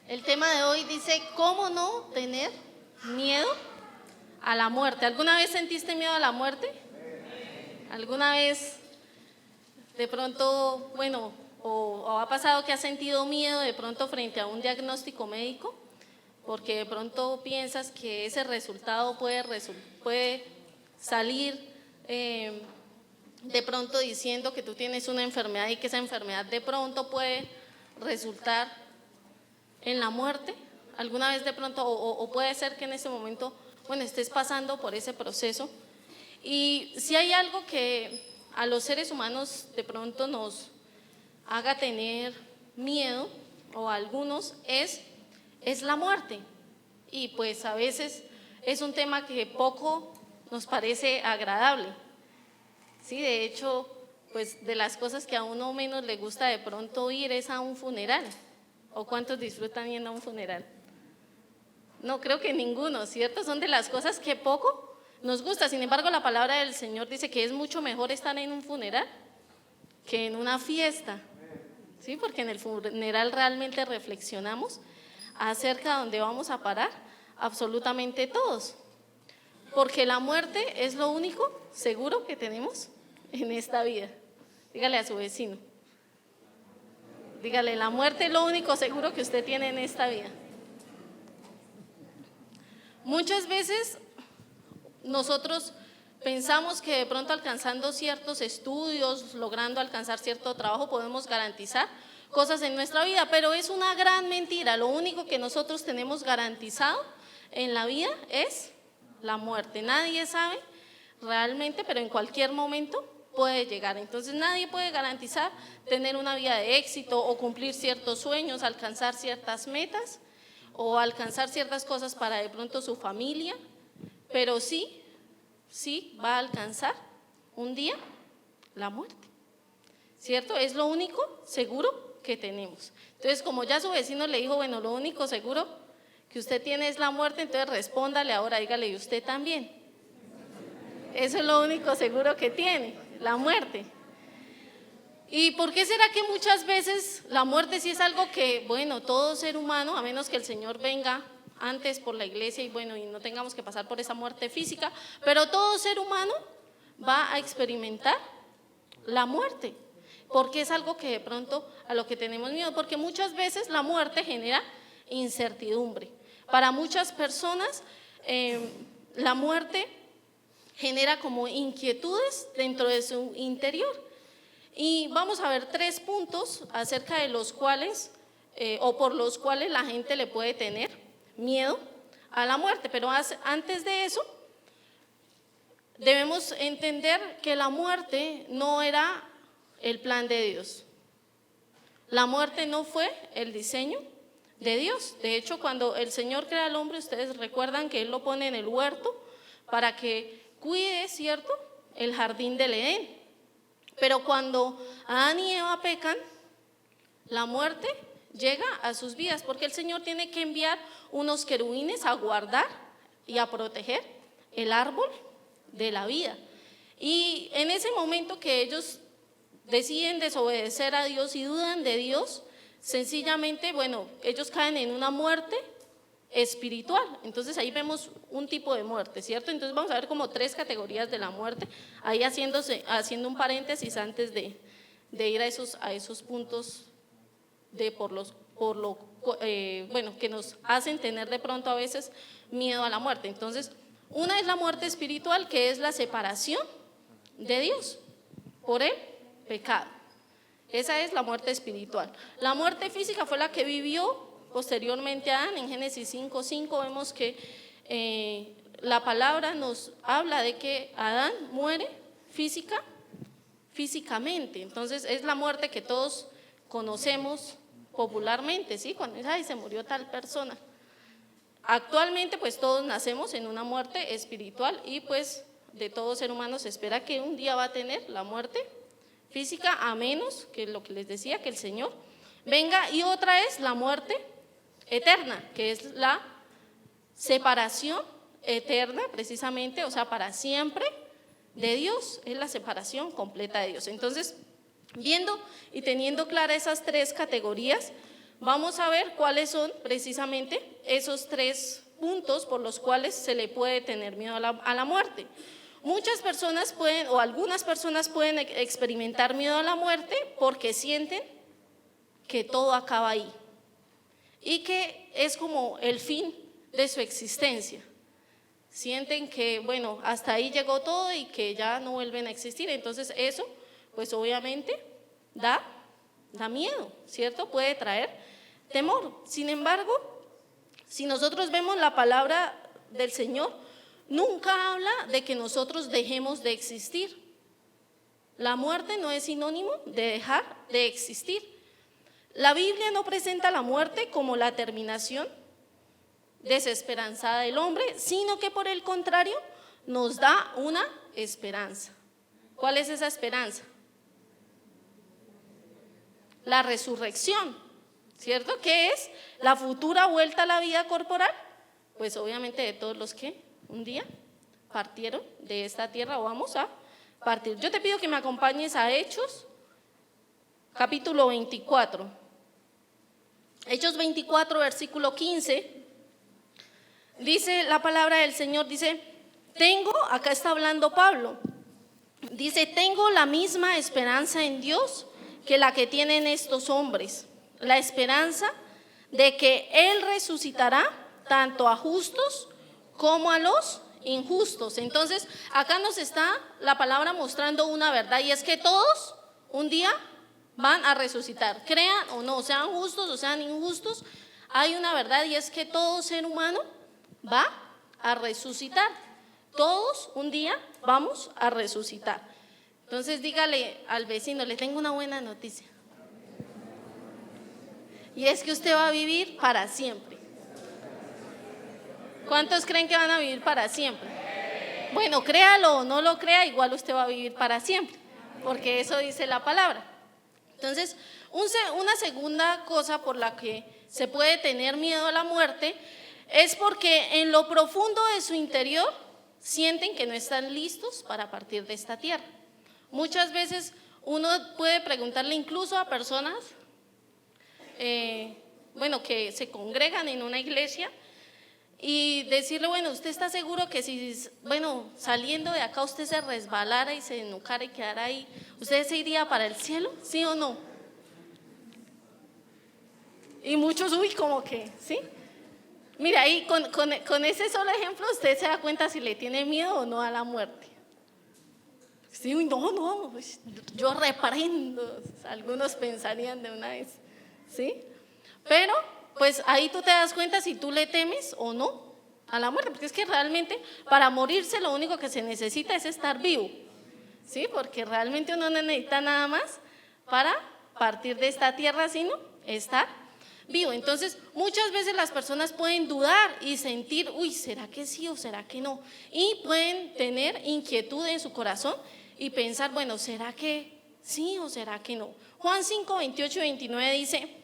El tema de hoy dice, ¿cómo no tener miedo a la muerte? ¿Alguna vez sentiste miedo a la muerte? ¿Alguna vez de pronto, o ha pasado que has sentido miedo de pronto frente a un diagnóstico médico? Porque de pronto piensas que ese resultado puede salir de pronto diciendo que tú tienes una enfermedad y que esa enfermedad de pronto puede resultar en la muerte. ¿Alguna vez de pronto, o puede ser que en ese momento, estés pasando por ese proceso? Y si hay algo que a los seres humanos de pronto nos haga tener miedo, o a algunos, es la muerte. Y pues a veces es un tema que poco nos parece agradable. Sí, de hecho, pues de las cosas que a uno menos le gusta de pronto ir es a un funeral. ¿O cuántos disfrutan yendo a un funeral? No, creo que ninguno, ¿cierto? Son de las cosas que poco nos gusta. Sin embargo, la palabra del Señor dice que es mucho mejor estar en un funeral que en una fiesta. Sí, porque en el funeral realmente reflexionamos acerca de dónde vamos a parar absolutamente todos. Porque la muerte es lo único seguro que tenemos en esta vida. Dígale a su vecino. Dígale, la muerte es lo único seguro que usted tiene en esta vida. Muchas veces nosotros pensamos que de pronto alcanzando ciertos estudios, logrando alcanzar cierto trabajo, podemos garantizar cosas en nuestra vida, pero es una gran mentira. Lo único que nosotros tenemos garantizado en la vida es la muerte. Nadie sabe realmente, pero en cualquier momento puede llegar. Entonces nadie puede garantizar tener una vida de éxito o cumplir ciertos sueños, alcanzar ciertas metas o alcanzar ciertas cosas para de pronto su familia, pero sí va a alcanzar un día la muerte, ¿cierto? Es lo único seguro que tenemos. Entonces, como ya su vecino le dijo, lo único seguro que usted tiene es la muerte, entonces respóndale ahora, dígale, ¿y usted también? Eso es lo único seguro que tiene, la muerte. ¿Y por qué será que muchas veces la muerte sí es algo que, todo ser humano, a menos que el Señor venga antes por la iglesia y no tengamos que pasar por esa muerte física, pero todo ser humano va a experimentar la muerte? Porque es algo que de pronto a lo que tenemos miedo, porque muchas veces la muerte genera incertidumbre. Para muchas personas la muerte genera como inquietudes dentro de su interior. Y vamos a ver 3 puntos acerca de los cuales o por los cuales la gente le puede tener miedo a la muerte. Pero antes de eso debemos entender que la muerte no era el plan de Dios. La muerte no fue el diseño de Dios. De hecho, cuando el Señor crea al hombre, ustedes recuerdan que Él lo pone en el huerto para que cuide, ¿cierto?, el jardín del Edén. Pero cuando Adán y Eva pecan, la muerte llega a sus vidas, porque el Señor tiene que enviar unos querubines a guardar y a proteger el árbol de la vida. Y en ese momento que ellos deciden desobedecer a Dios y dudan de Dios, sencillamente, ellos caen en una muerte espiritual. Entonces ahí vemos un tipo de muerte, ¿cierto? Entonces vamos a ver como 3 categorías de la muerte, ahí haciendo un paréntesis antes de ir a esos puntos que nos hacen tener de pronto a veces miedo a la muerte. Entonces, una es la muerte espiritual, que es la separación de Dios por el pecado. Esa es la muerte espiritual. La muerte física fue la que vivió posteriormente a Adán. En Génesis 5:5 vemos que la palabra nos habla de que Adán muere físicamente. Entonces es la muerte que todos conocemos popularmente, ¿sí? Cuando se murió tal persona. Actualmente pues todos nacemos en una muerte espiritual y pues de todo ser humano se espera que un día va a tener la muerte física, a menos que lo que les decía, que el Señor venga. Y otra es la muerte eterna, que es la separación eterna precisamente, o sea, para siempre de Dios, es la separación completa de Dios. Entonces, viendo y teniendo claras esas 3 categorías, vamos a ver cuáles son precisamente esos 3 puntos por los cuales se le puede tener miedo a la muerte. Muchas personas pueden, o algunas personas pueden experimentar miedo a la muerte porque sienten que todo acaba ahí y que es como el fin de su existencia. Sienten que, bueno, hasta ahí llegó todo y que ya no vuelven a existir. Entonces eso, pues obviamente da miedo, ¿cierto? Puede traer temor. Sin embargo, si nosotros vemos la palabra del Señor, nunca habla de que nosotros dejemos de existir. La muerte no es sinónimo de dejar de existir. La Biblia no presenta la muerte como la terminación desesperanzada del hombre, sino que por el contrario nos da una esperanza. ¿Cuál es esa esperanza? La resurrección, ¿cierto? ¿Qué es? La futura vuelta a la vida corporal, pues obviamente de todos los que un día partieron de esta tierra o vamos a partir. Yo te pido que me acompañes a Hechos, capítulo 24. Hechos 24, versículo 15, dice la palabra del Señor, dice, acá está hablando Pablo, dice, tengo la misma esperanza en Dios que la que tienen estos hombres, la esperanza de que Él resucitará tanto a justos como a los injustos. Entonces, acá nos está la palabra mostrando una verdad y es que todos un día van a resucitar, crean o no, sean justos o sean injustos, hay una verdad y es que todo ser humano va a resucitar. Todos un día vamos a resucitar. Entonces dígale al vecino, le tengo una buena noticia. Y es que usted va a vivir para siempre. ¿Cuántos creen que van a vivir para siempre? Bueno, créalo o no lo crea, igual usted va a vivir para siempre, porque eso dice la palabra. Entonces, una segunda cosa por la que se puede tener miedo a la muerte es porque en lo profundo de su interior sienten que no están listos para partir de esta tierra. Muchas veces uno puede preguntarle incluso a personas, que se congregan en una iglesia y decirle, bueno, ¿usted está seguro que si, saliendo de acá usted se resbalara y se enucara y quedara ahí, usted se iría para el cielo? ¿Sí o no? Y muchos, como que, ¿sí? Mira, ahí con ese solo ejemplo usted se da cuenta si le tiene miedo o no a la muerte. Sí, no, yo reprendo, algunos pensarían de una vez, ¿sí? Pero, pues ahí tú te das cuenta si tú le temes o no a la muerte, porque es que realmente para morirse lo único que se necesita es estar vivo, ¿sí? Porque realmente uno no necesita nada más para partir de esta tierra, sino estar vivo. Entonces, muchas veces las personas pueden dudar y sentir, ¿será que sí o será que no? Y pueden tener inquietud en su corazón y pensar, ¿será que sí o será que no? Juan 5, 28 y 29 dice,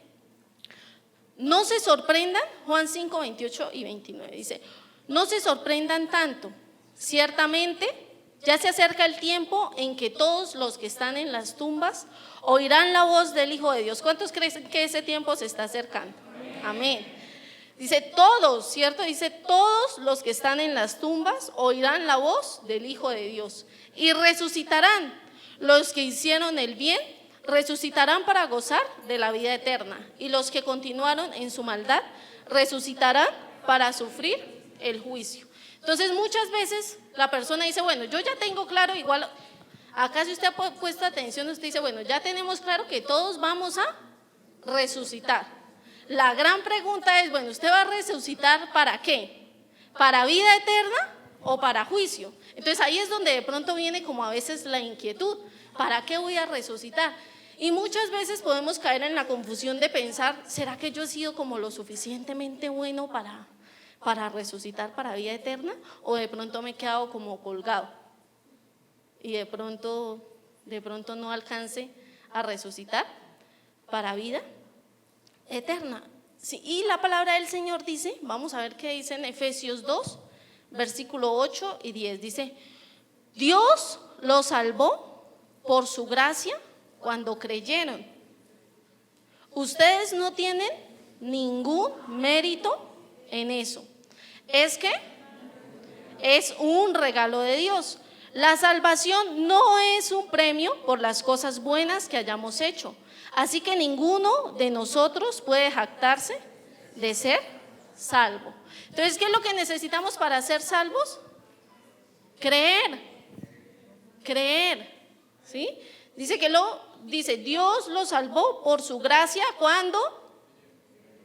no se sorprendan, Juan 5, 28 y 29 dice, no se sorprendan tanto, ciertamente ya se acerca el tiempo en que todos los que están en las tumbas oirán la voz del Hijo de Dios. ¿Cuántos creen que ese tiempo se está acercando? Amén. Dice todos, ¿cierto? Dice todos los que están en las tumbas oirán la voz del Hijo de Dios y resucitarán. Los que hicieron el bien resucitarán para gozar de la vida eterna y los que continuaron en su maldad resucitarán para sufrir el juicio. Entonces muchas veces la persona dice, yo ya tengo claro, igual acá si usted ha puesto atención, usted dice, ya tenemos claro que todos vamos a resucitar. La gran pregunta es, ¿usted va a resucitar para qué? ¿Para vida eterna o para juicio? Entonces ahí es donde de pronto viene como a veces la inquietud, ¿para qué voy a resucitar? Y muchas veces podemos caer en la confusión de pensar, ¿será que yo he sido como lo suficientemente bueno para resucitar para vida eterna? ¿O de pronto me he quedado como colgado y de pronto no alcance a resucitar para vida eterna? Sí, y la palabra del Señor dice, vamos a ver qué dice en Efesios 2, versículo 8 y 10, dice, Dios los salvó por su gracia cuando creyeron. Ustedes no tienen ningún mérito en eso. Es que es un regalo de Dios. La salvación no es un premio por las cosas buenas que hayamos hecho. Así que ninguno de nosotros puede jactarse de ser salvo. Entonces, ¿qué es lo que necesitamos para ser salvos? Creer, ¿sí? Dice Dios lo salvó por su gracia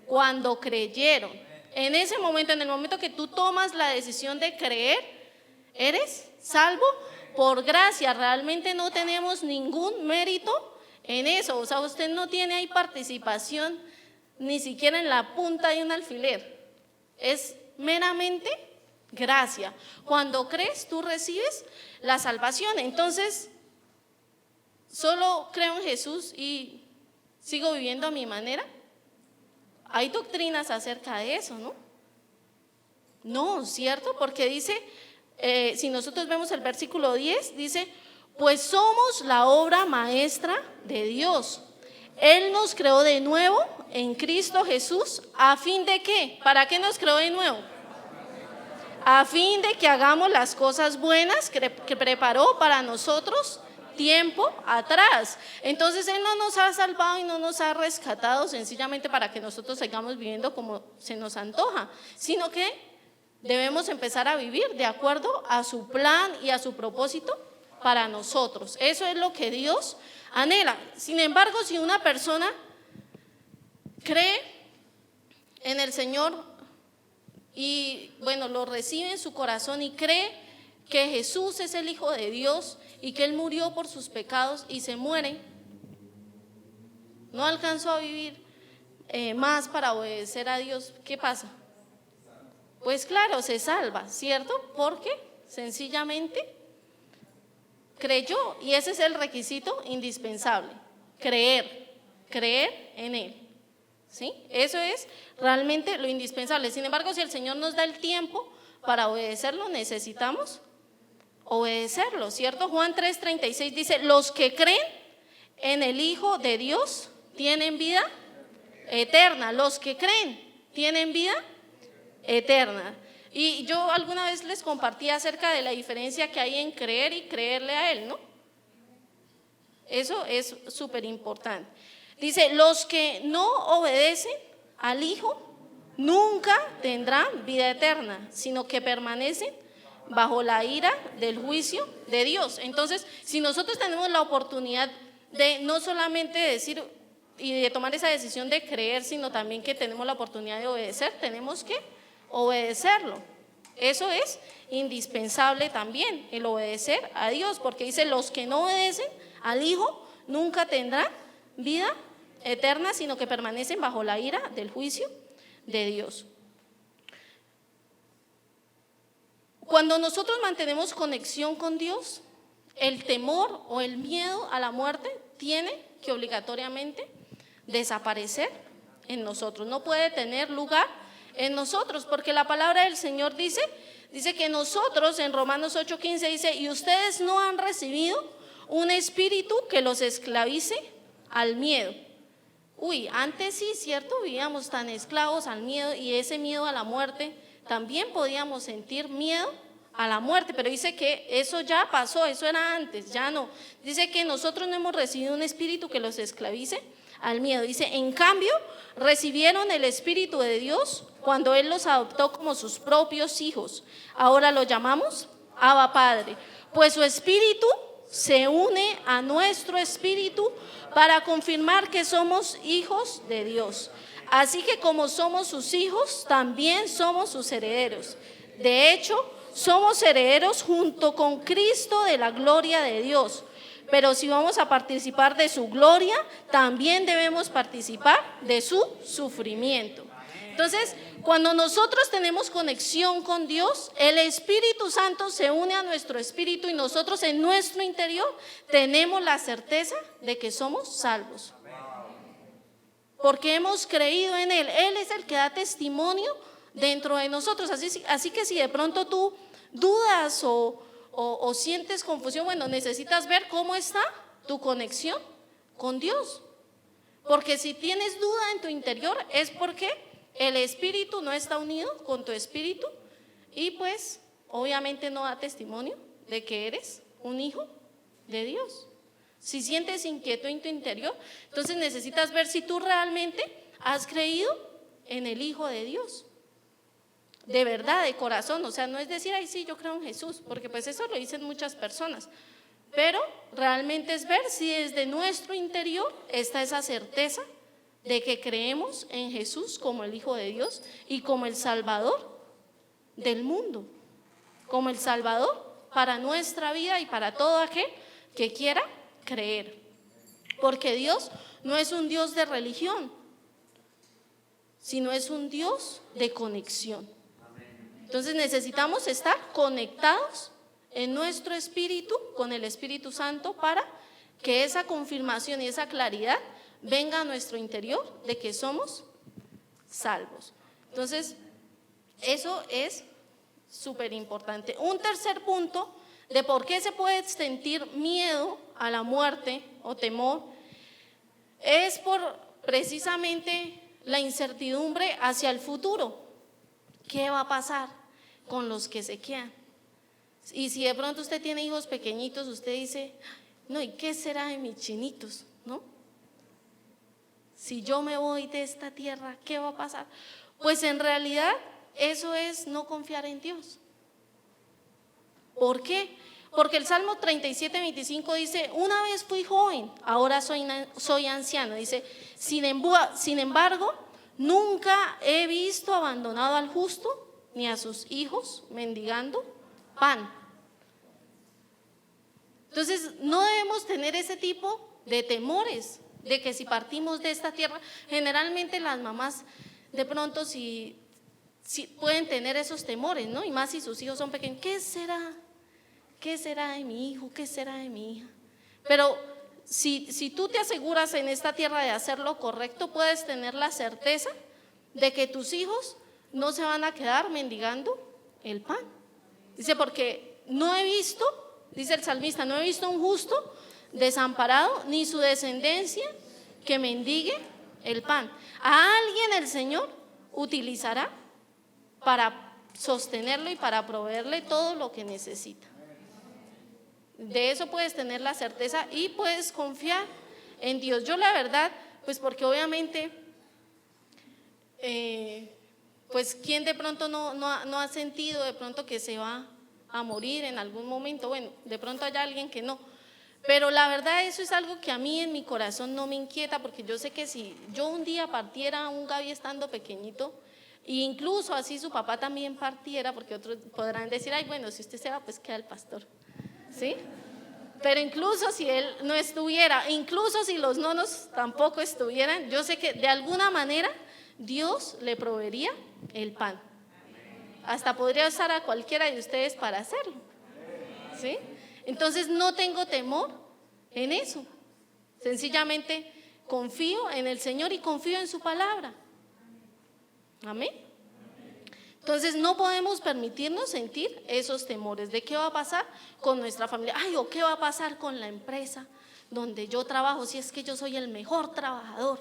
cuando creyeron. En ese momento, en el momento que tú tomas la decisión de creer, eres salvo por gracia. Realmente no tenemos ningún mérito en eso. O sea, usted no tiene ahí participación ni siquiera en la punta de un alfiler. Es meramente gracia. Cuando crees, tú recibes la salvación. Entonces, solo creo en Jesús y sigo viviendo a mi manera. Hay doctrinas acerca de eso, ¿no? No, ¿cierto? Porque dice, si nosotros vemos el versículo 10, dice, pues somos la obra maestra de Dios. Él nos creó de nuevo en Cristo Jesús, ¿a fin de qué? ¿Para qué nos creó de nuevo? A fin de que hagamos las cosas buenas que preparó para nosotros tiempo atrás. Entonces Él no nos ha salvado y no nos ha rescatado sencillamente para que nosotros sigamos viviendo como se nos antoja, sino que debemos empezar a vivir de acuerdo a su plan y a su propósito para nosotros. Eso es lo que Dios anhela. Sin embargo, si una persona cree en el Señor y bueno, lo recibe en su corazón y cree que Jesús es el Hijo de Dios y que Él murió por sus pecados y se muere, no alcanzó a vivir más para obedecer a Dios, ¿qué pasa? Pues claro, se salva, ¿cierto? Porque sencillamente creyó, y ese es el requisito indispensable, creer en Él, ¿sí? Eso es realmente lo indispensable. Sin embargo, si el Señor nos da el tiempo para obedecerlo, necesitamos obedecerlo, ¿cierto? Juan 3:36 dice, los que creen en el Hijo de Dios tienen vida eterna. Los que creen tienen vida eterna. Y yo alguna vez les compartí acerca de la diferencia que hay en creer y creerle a Él, ¿no? Eso es súper importante. Dice, los que no obedecen al Hijo nunca tendrán vida eterna, sino que permanecen bajo la ira del juicio de Dios. Entonces, si nosotros tenemos la oportunidad de no solamente decir y de tomar esa decisión de creer, sino también que tenemos la oportunidad de obedecer, tenemos que obedecerlo. Eso es indispensable también, el obedecer a Dios, porque dice, los que no obedecen al Hijo nunca tendrán vida eterna, sino que permanecen bajo la ira del juicio de Dios. Cuando nosotros mantenemos conexión con Dios, el temor o el miedo a la muerte tiene que obligatoriamente desaparecer en nosotros. No puede tener lugar en nosotros, porque la palabra del Señor dice que nosotros, en Romanos 8:15 dice, y ustedes no han recibido un espíritu que los esclavice al miedo. Antes sí, cierto, vivíamos tan esclavos al miedo, y ese miedo a la muerte también podíamos sentir miedo a la muerte, pero dice que eso ya pasó, eso era antes, ya no. Dice que nosotros no hemos recibido un espíritu que los esclavice al miedo. Dice, en cambio, recibieron el Espíritu de Dios cuando Él los adoptó como sus propios hijos. Ahora lo llamamos Abba Padre, pues su Espíritu se une a nuestro espíritu para confirmar que somos hijos de Dios. Así que como somos sus hijos, también somos sus herederos. De hecho, somos herederos junto con Cristo de la gloria de Dios. Pero si vamos a participar de su gloria, también debemos participar de su sufrimiento. Entonces, cuando nosotros tenemos conexión con Dios, el Espíritu Santo se une a nuestro espíritu y nosotros en nuestro interior tenemos la certeza de que somos salvos. Porque hemos creído en Él. Él es el que da testimonio dentro de nosotros. Así que si de pronto tú dudas o sientes confusión, bueno, necesitas ver cómo está tu conexión con Dios. Porque si tienes duda en tu interior es porque el espíritu no está unido con tu espíritu y pues obviamente no da testimonio de que eres un hijo de Dios. Si sientes inquietud en tu interior, entonces necesitas ver si tú realmente has creído en el Hijo de Dios. De verdad, de corazón, o sea, no es decir, ay sí, yo creo en Jesús, porque pues eso lo dicen muchas personas, pero realmente es ver si desde nuestro interior está esa certeza de que creemos en Jesús como el Hijo de Dios y como el Salvador del mundo, como el Salvador para nuestra vida y para todo aquel que quiera creer, porque Dios no es un Dios de religión, sino es un Dios de conexión. Entonces necesitamos estar conectados en nuestro espíritu con el Espíritu Santo para que esa confirmación y esa claridad venga a nuestro interior de que somos salvos. Entonces, eso es súper importante. Un tercer punto de por qué se puede sentir miedo a la muerte o temor es por precisamente la incertidumbre hacia el futuro. ¿Qué va a pasar con los que se quedan? Y si de pronto usted tiene hijos pequeñitos, usted dice, no, ¿y qué será de mis chinitos? ¿No? Si yo me voy de esta tierra, ¿qué va a pasar? Pues en realidad eso es no confiar en Dios. ¿Por qué? Porque el Salmo 37:25 dice, una vez fui joven, ahora soy anciano. Dice, sin embargo, nunca he visto abandonado al justo, ni a sus hijos mendigando pan. Entonces, no debemos tener ese tipo de temores, de que si partimos de esta tierra, generalmente las mamás de pronto si pueden tener esos temores, ¿no? Y más si sus hijos son pequeños, ¿qué será? ¿Qué será de mi hijo? ¿Qué será de mi hija? Pero si tú te aseguras en esta tierra de hacer lo correcto, puedes tener la certeza de que tus hijos no se van a quedar mendigando el pan. Dice, porque no he visto, dice el salmista, no he visto un justo desamparado, ni su descendencia que mendigue el pan. A alguien el Señor utilizará para sostenerlo y para proveerle todo lo que necesita. De eso puedes tener la certeza y puedes confiar en Dios. Yo la verdad, pues porque obviamente, pues quién de pronto no ha sentido de pronto que se va a morir en algún momento. Bueno, de pronto hay alguien que no, pero la verdad eso es algo que a mí en mi corazón no me inquieta, porque yo sé que si yo un día partiera, un Gaby estando pequeñito, e incluso así su papá también partiera, porque otros podrán decir, ay bueno, si usted se va pues queda el pastor, ¿sí? Pero incluso si él no estuviera, incluso si los nonos tampoco estuvieran, yo sé que de alguna manera Dios le proveería el pan. Hasta podría usar a cualquiera de ustedes para hacerlo, ¿sí? Entonces no tengo temor en eso. Sencillamente confío en el Señor y confío en su palabra. Amén. Entonces no podemos permitirnos sentir esos temores de qué va a pasar con nuestra familia. Ay, o qué va a pasar con la empresa donde yo trabajo, si es que yo soy el mejor trabajador.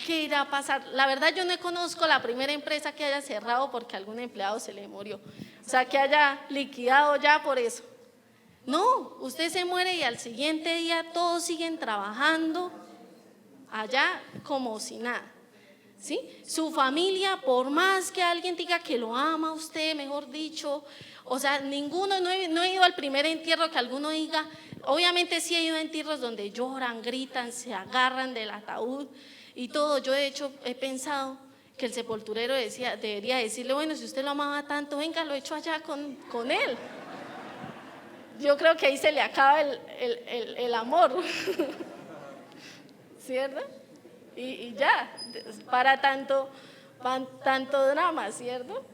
¿Qué irá a pasar? La verdad yo no conozco la primera empresa que haya cerrado porque algún empleado se le murió. O sea, que haya liquidado ya por eso. No, usted se muere y al siguiente día todos siguen trabajando allá como si nada. ¿Sí? Su familia, por más que alguien diga que lo ama a usted, mejor dicho, o sea, ninguno, no he ido al primer entierro que alguno diga, obviamente sí he ido a entierros donde lloran, gritan, se agarran del ataúd y todo. Yo de hecho he pensado que el sepulturero debería decirle, bueno, si usted lo amaba tanto, venga, lo echo allá con él. Yo creo que ahí se le acaba el amor, ¿cierto? Y ya, para tanto drama, ¿cierto?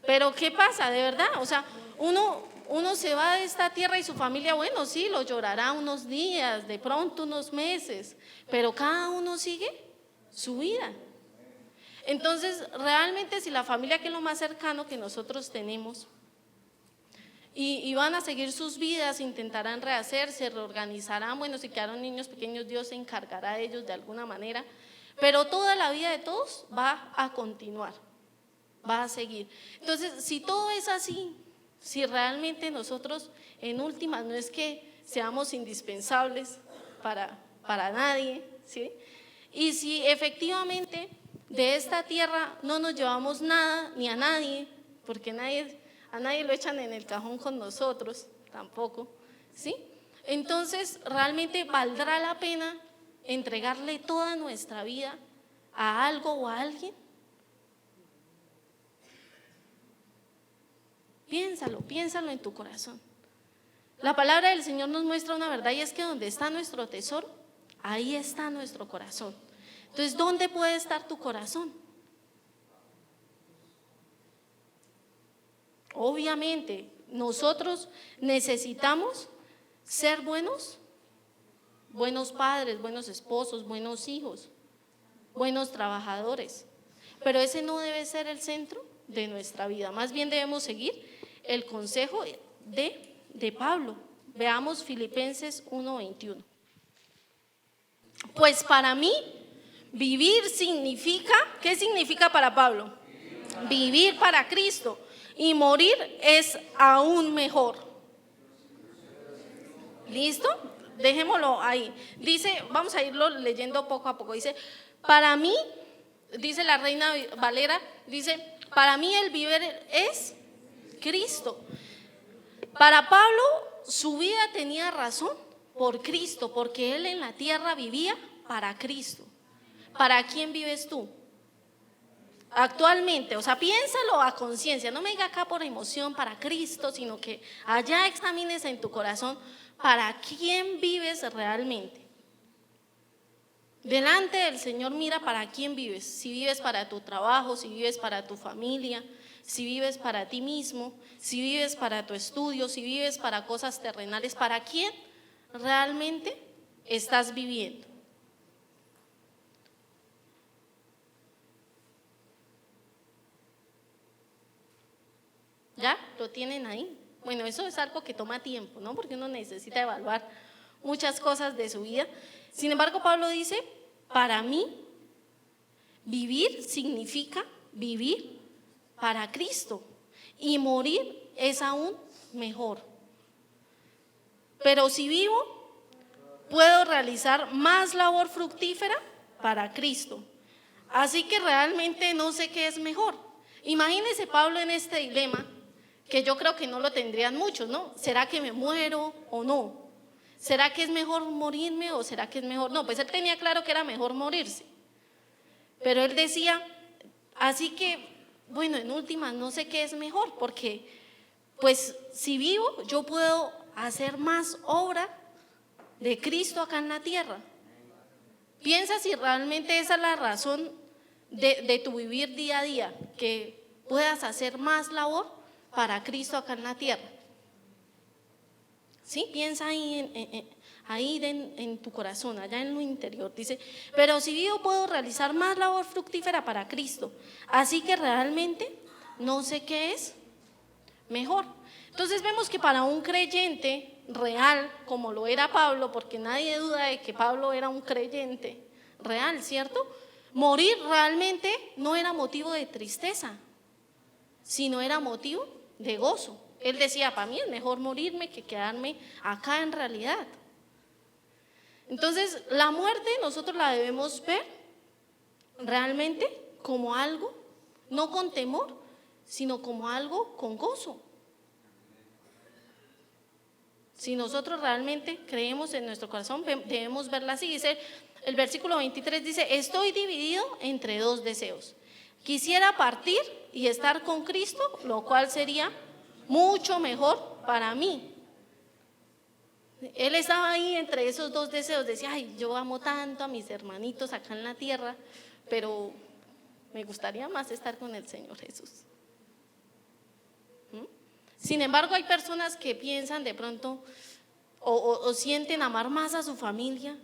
Pero ¿qué pasa? De verdad, o sea, uno se va de esta tierra y su familia, bueno, sí, lo llorará unos días, de pronto unos meses, pero cada uno sigue su vida. Entonces, realmente si la familia, que es lo más cercano que nosotros tenemos, y van a seguir sus vidas, intentarán rehacerse, reorganizarán. Bueno, si quedaron niños pequeños, Dios se encargará de ellos de alguna manera, pero toda la vida de todos va a continuar, va a seguir. Entonces, si todo es así, si realmente nosotros en últimas no es que seamos indispensables para nadie, ¿sí? Y si efectivamente de esta tierra no nos llevamos nada ni a nadie, porque a nadie lo echan en el cajón con nosotros, tampoco, ¿sí? Entonces realmente valdrá la pena entregarle toda nuestra vida a algo o a alguien. Piénsalo en tu corazón. La palabra del Señor nos muestra una verdad, y es que donde está nuestro tesoro, ahí está nuestro corazón. Entonces, ¿dónde puede estar tu corazón? Obviamente, nosotros necesitamos ser buenos padres, buenos esposos, buenos hijos, buenos trabajadores, pero ese no debe ser el centro de nuestra vida. Más bien debemos seguir el consejo de Pablo. Veamos Filipenses 1:21. Pues para mí vivir significa, ¿qué significa para Pablo? Vivir para Cristo, y morir es aún mejor. ¿Listo? Dejémoslo ahí. Dice, vamos a irlo leyendo poco a poco. Dice, para mí, dice la Reina Valera, dice, para mí el vivir es Cristo. Para Pablo, su vida tenía razón por Cristo, porque él en la tierra vivía para Cristo. ¿Para quién vives tú? Actualmente, o sea, piénsalo a conciencia, no me diga acá por emoción para Cristo, sino que allá examines en tu corazón para quién vives realmente. Delante del Señor mira para quién vives, si vives para tu trabajo, si vives para tu familia, si vives para ti mismo, si vives para tu estudio, si vives para cosas terrenales, ¿para quién realmente estás viviendo? ¿Ya? ¿Lo tienen ahí? Bueno, eso es algo que toma tiempo, ¿no? Porque uno necesita evaluar muchas cosas de su vida. Sin embargo, Pablo dice, para mí, vivir significa vivir para Cristo, y morir es aún mejor. Pero si vivo, puedo realizar más labor fructífera para Cristo. Así que realmente no sé qué es mejor. Imagínese Pablo en este dilema, que yo creo que no lo tendrían muchos, ¿no? ¿Será que me muero o no? ¿Será que es mejor morirme o será que es mejor? No, pues él tenía claro que era mejor morirse. Pero él decía, así que, bueno, en últimas no sé qué es mejor, porque pues si vivo yo puedo hacer más obra de Cristo acá en la tierra. Piensa si realmente esa es la razón de tu vivir día a día, que puedas hacer más labor para Cristo acá en la tierra. ¿Sí? Piensa ahí en tu corazón, allá en lo interior. Dice, pero si vivo puedo realizar más labor fructífera para Cristo. Así que realmente no sé qué es mejor. Entonces vemos que para un creyente real, como lo era Pablo, porque nadie duda de que Pablo era un creyente real, ¿cierto? Morir realmente no era motivo de tristeza, sino era motivo de gozo. Él decía, para mí es mejor morirme que quedarme acá en realidad. Entonces, la muerte nosotros la debemos ver realmente como algo, no con temor, sino como algo con gozo. Si nosotros realmente creemos en nuestro corazón, debemos verla así. Dice, el versículo 23 dice, estoy dividido entre dos deseos. Quisiera partir y estar con Cristo, lo cual sería mucho mejor para mí. Él estaba ahí entre esos dos deseos, decía, ay, yo amo tanto a mis hermanitos acá en la tierra, pero me gustaría más estar con el Señor Jesús. Sin embargo, hay personas que piensan de pronto o sienten amar más a su familia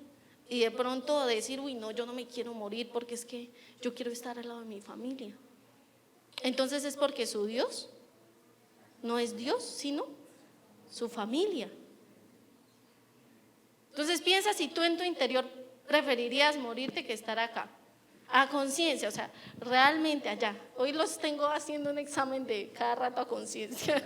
y de pronto decir, uy, no, yo no me quiero morir porque es que yo quiero estar al lado de mi familia. Entonces es porque su Dios no es Dios, sino su familia. Entonces piensa si tú en tu interior preferirías morirte que estar acá. A conciencia, o sea, realmente allá. Hoy los tengo haciendo un examen de cada rato a conciencia.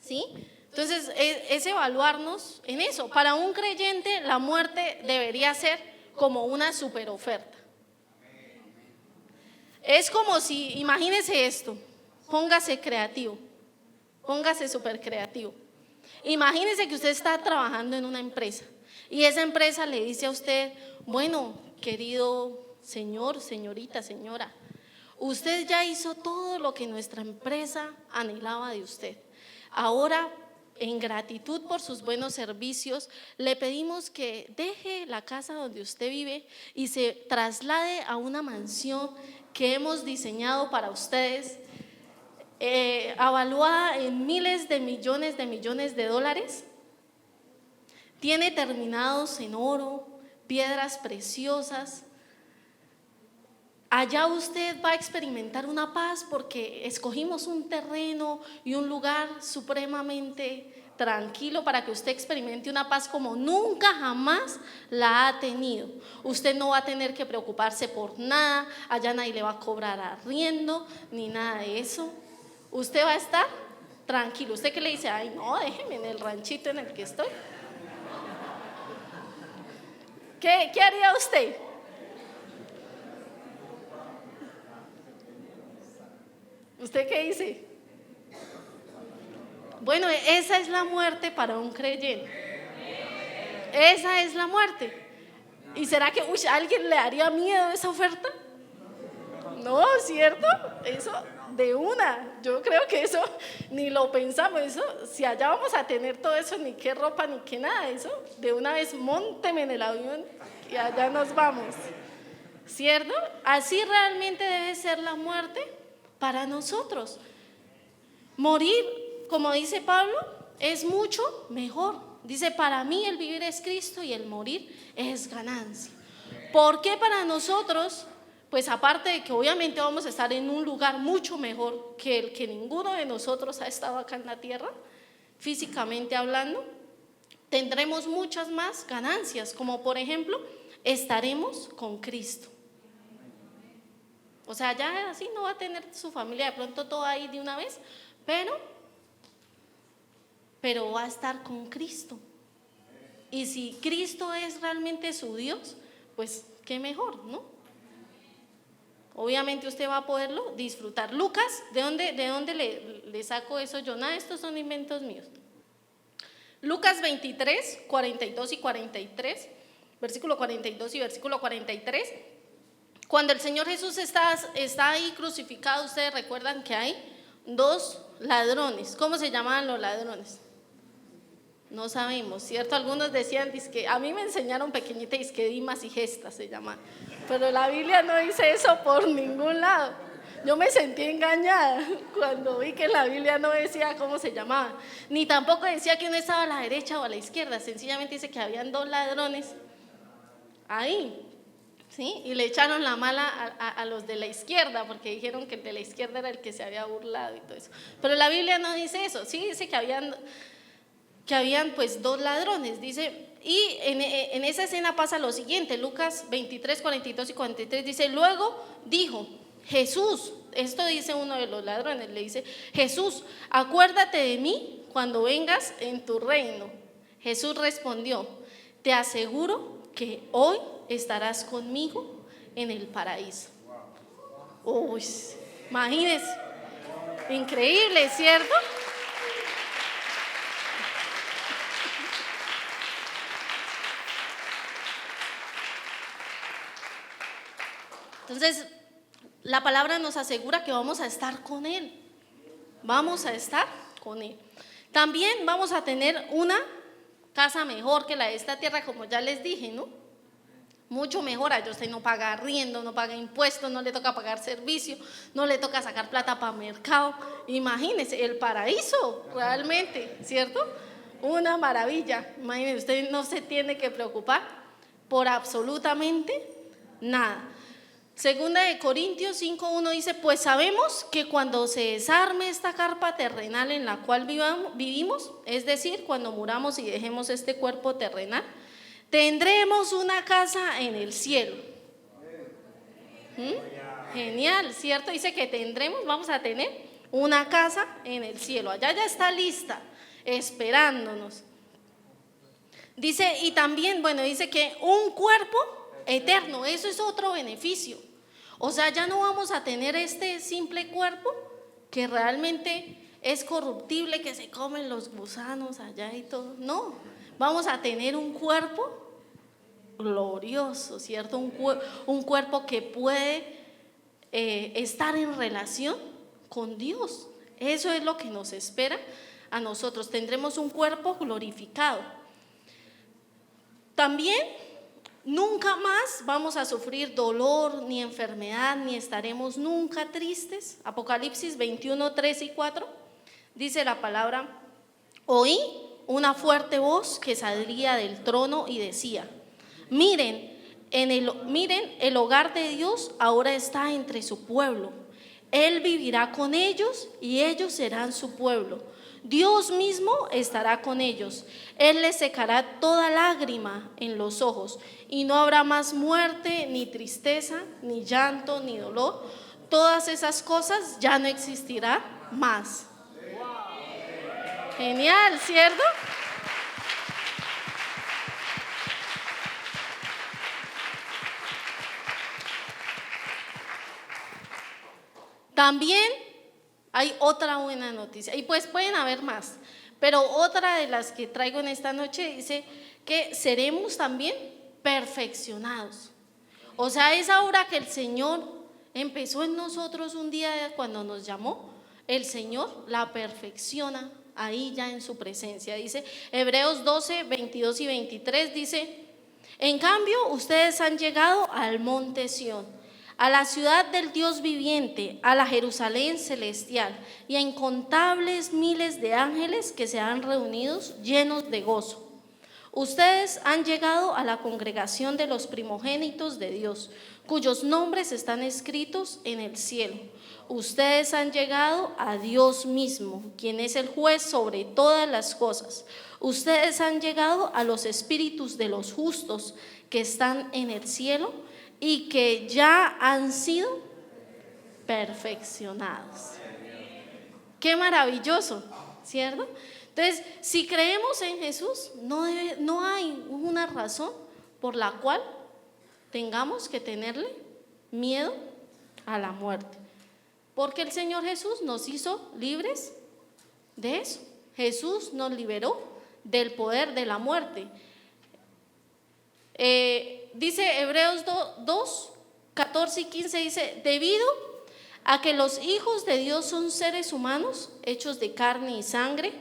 ¿Sí? Entonces es evaluarnos en eso. Para un creyente la muerte debería ser como una super oferta. Es como si, imagínese esto, póngase creativo, póngase súper creativo. Imagínese que usted está trabajando en una empresa y esa empresa le dice a usted, bueno, querido señor, señorita, señora, usted ya hizo todo lo que nuestra empresa anhelaba de usted. Ahora, en gratitud por sus buenos servicios, le pedimos que deje la casa donde usted vive y se traslade a una mansión que hemos diseñado para ustedes, evaluada en miles de millones de dólares. Tiene terminados en oro, piedras preciosas. Allá usted va a experimentar una paz porque escogimos un terreno y un lugar supremamente tranquilo para que usted experimente una paz como nunca jamás la ha tenido. Usted no va a tener que preocuparse por nada, allá nadie le va a cobrar arriendo ni nada de eso. Usted va a estar tranquilo. ¿Usted qué le dice? Ay, no, déjeme en el ranchito en el que estoy. ¿Qué haría usted? ¿Usted qué dice? Bueno, esa es la muerte para un creyente. Esa es la muerte. ¿Y será que a alguien le daría miedo esa oferta? No, ¿cierto? Eso de una. Yo creo que eso ni lo pensamos. Eso, si allá vamos a tener todo eso, ni qué ropa, ni qué nada. Eso, de una vez, mónteme en el avión y allá nos vamos. ¿Cierto? Así realmente debe ser la muerte para nosotros. Morir, como dice Pablo, es mucho mejor. Dice, para mí el vivir es Cristo y el morir es ganancia. ¿Por qué para nosotros? Pues aparte de que obviamente vamos a estar en un lugar mucho mejor que el que ninguno de nosotros ha estado acá en la tierra, físicamente hablando, tendremos muchas más ganancias, como por ejemplo, estaremos con Cristo. O sea, ya así no va a tener su familia de pronto toda ahí de una vez, pero va a estar con Cristo. Y si Cristo es realmente su Dios, pues qué mejor, ¿no? Obviamente usted va a poderlo disfrutar. Lucas, ¿de dónde le saco eso yo? Nada, estos son inventos míos. Lucas 23, 42 y 43, versículo 42 y versículo 43. Cuando el Señor Jesús está ahí crucificado, ustedes recuerdan que hay dos ladrones. ¿Cómo se llamaban los ladrones? No sabemos, ¿cierto? Algunos decían, dizque, a mí me enseñaron pequeñita, dizque Dimas y Gestas se llama, pero la Biblia no dice eso por ningún lado. Yo me sentí engañada cuando vi que la Biblia no decía cómo se llamaban, ni tampoco decía que uno estaba a la derecha o a la izquierda, sencillamente dice que habían dos ladrones ahí, ¿sí? Y le echaron la mala a los de la izquierda, porque dijeron que el de la izquierda era el que se había burlado y todo eso. Pero la Biblia no dice eso, sí dice que habían pues dos ladrones, dice, y en esa escena pasa lo siguiente. Lucas 23, 42 y 43 dice, luego dijo Jesús, esto dice uno de los ladrones, le dice, Jesús, acuérdate de mí cuando vengas en tu reino. Jesús respondió, te aseguro que hoy estarás conmigo en el paraíso. Uy, imagínense, increíble, ¿cierto? Entonces, la palabra nos asegura que vamos a estar con Él. Vamos a estar con Él. También vamos a tener una casa mejor que la de esta tierra, como ya les dije, ¿no? Mucho mejor. Allá usted no paga arriendo, no paga impuestos, no le toca pagar servicio, no le toca sacar plata para mercado. Imagínese, el paraíso realmente, ¿cierto? Una maravilla. Imagínese, usted no se tiene que preocupar por absolutamente nada. Segunda de Corintios 5:1 dice, pues sabemos que cuando se desarme esta carpa terrenal en la cual vivimos, es decir, cuando muramos y dejemos este cuerpo terrenal, tendremos una casa en el cielo. Genial, ¿cierto? Dice que vamos a tener una casa en el cielo. Allá ya está lista, esperándonos. Dice, y también, dice que un cuerpo eterno, eso es otro beneficio. O sea, ya no vamos a tener este simple cuerpo que realmente es corruptible, que se comen los gusanos allá y todo. No, vamos a tener un cuerpo glorioso, ¿cierto? Un cuerpo que puede estar en relación con Dios. Eso es lo que nos espera a nosotros. Tendremos un cuerpo glorificado. También nunca más vamos a sufrir dolor ni enfermedad, ni estaremos nunca tristes. Apocalipsis 21, 3 y 4 dice la palabra: oí una fuerte voz que salía del trono y decía: miren, el hogar de Dios ahora está entre su pueblo. Él vivirá con ellos y ellos serán su pueblo. Dios mismo estará con ellos. Él les secará toda lágrima en los ojos y no habrá más muerte, ni tristeza, ni llanto, ni dolor. Todas esas cosas ya no existirán más. Genial, ¿cierto? También hay otra buena noticia, y pues pueden haber más, pero otra de las que traigo en esta noche dice que seremos también perfeccionados. O sea, esa obra que el Señor empezó en nosotros un día cuando nos llamó, el Señor la perfecciona ahí ya en su presencia. Dice Hebreos 12, 22 y 23, dice: en cambio, ustedes han llegado al monte Sión, a la ciudad del Dios viviente, a la Jerusalén celestial y a incontables miles de ángeles que se han reunido llenos de gozo. Ustedes han llegado a la congregación de los primogénitos de Dios, cuyos nombres están escritos en el cielo. Ustedes han llegado a Dios mismo, quien es el juez sobre todas las cosas. Ustedes han llegado a los espíritus de los justos que están en el cielo y que ya han sido perfeccionados. Qué maravilloso, ¿cierto? Entonces, si creemos en Jesús, no hay una razón por la cual tengamos que tenerle miedo a la muerte, porque el Señor Jesús nos hizo libres de eso. Jesús nos liberó del poder de la muerte. Dice Hebreos 2, 14 y 15, dice: debido a que los hijos de Dios son seres humanos hechos de carne y sangre,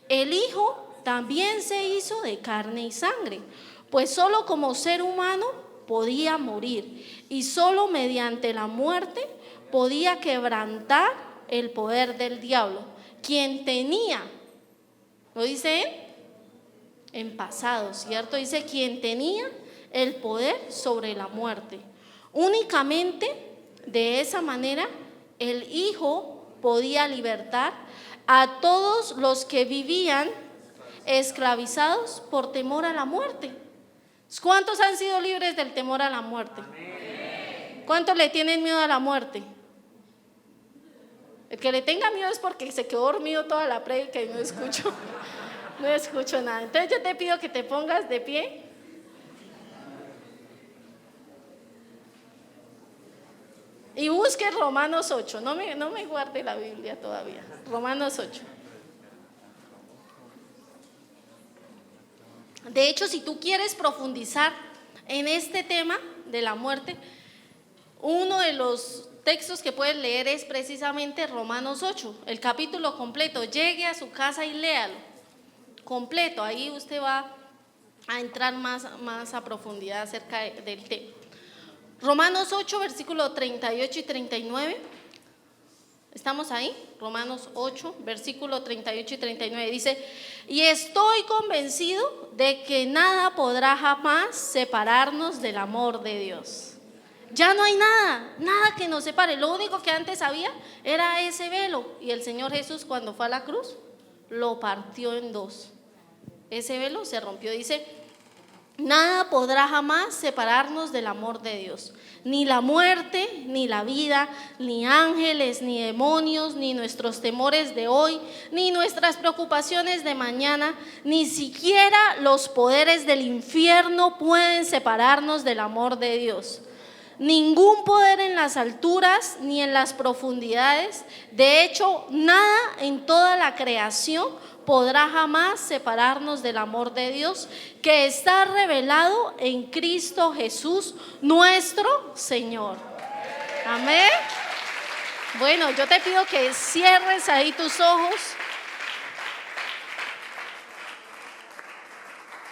el Hijo también se hizo de carne y sangre, pues solo como ser humano podía morir y solo mediante la muerte podía quebrantar el poder del diablo, quien tenía, ¿lo dice él? En pasado, ¿cierto? Dice: quien tenía el poder sobre la muerte. Únicamente de esa manera el Hijo podía libertar a todos los que vivían esclavizados por temor a la muerte. ¿Cuántos han sido libres del temor a la muerte? ¿Cuántos le tienen miedo a la muerte? El que le tenga miedo es porque se quedó dormido toda la prédica y no escucho nada. Entonces yo te pido que te pongas de pie. Y busque Romanos 8, no me guarde la Biblia todavía. Romanos 8. De hecho, si tú quieres profundizar en este tema de la muerte, uno de los textos que puedes leer es precisamente Romanos 8, el capítulo completo. Llegue a su casa y léalo completo. Ahí usted va a entrar más a profundidad acerca del tema. Romanos 8, versículo 38 y 39. ¿Estamos ahí? Romanos 8, versículo 38 y 39 dice: y estoy convencido de que nada podrá jamás separarnos del amor de Dios. Ya no hay nada, nada que nos separe. Lo único que antes había era ese velo. Y el Señor Jesús, cuando fue a la cruz, lo partió en dos. Ese velo se rompió. Dice: nada podrá jamás separarnos del amor de Dios. Ni la muerte, ni la vida, ni ángeles, ni demonios, ni nuestros temores de hoy, ni nuestras preocupaciones de mañana, ni siquiera los poderes del infierno pueden separarnos del amor de Dios. Ningún poder en las alturas ni en las profundidades, de hecho, nada en toda la creación podrá jamás separarnos del amor de Dios que está revelado en Cristo Jesús, nuestro Señor. Amén. Bueno, yo te pido que cierres ahí tus ojos.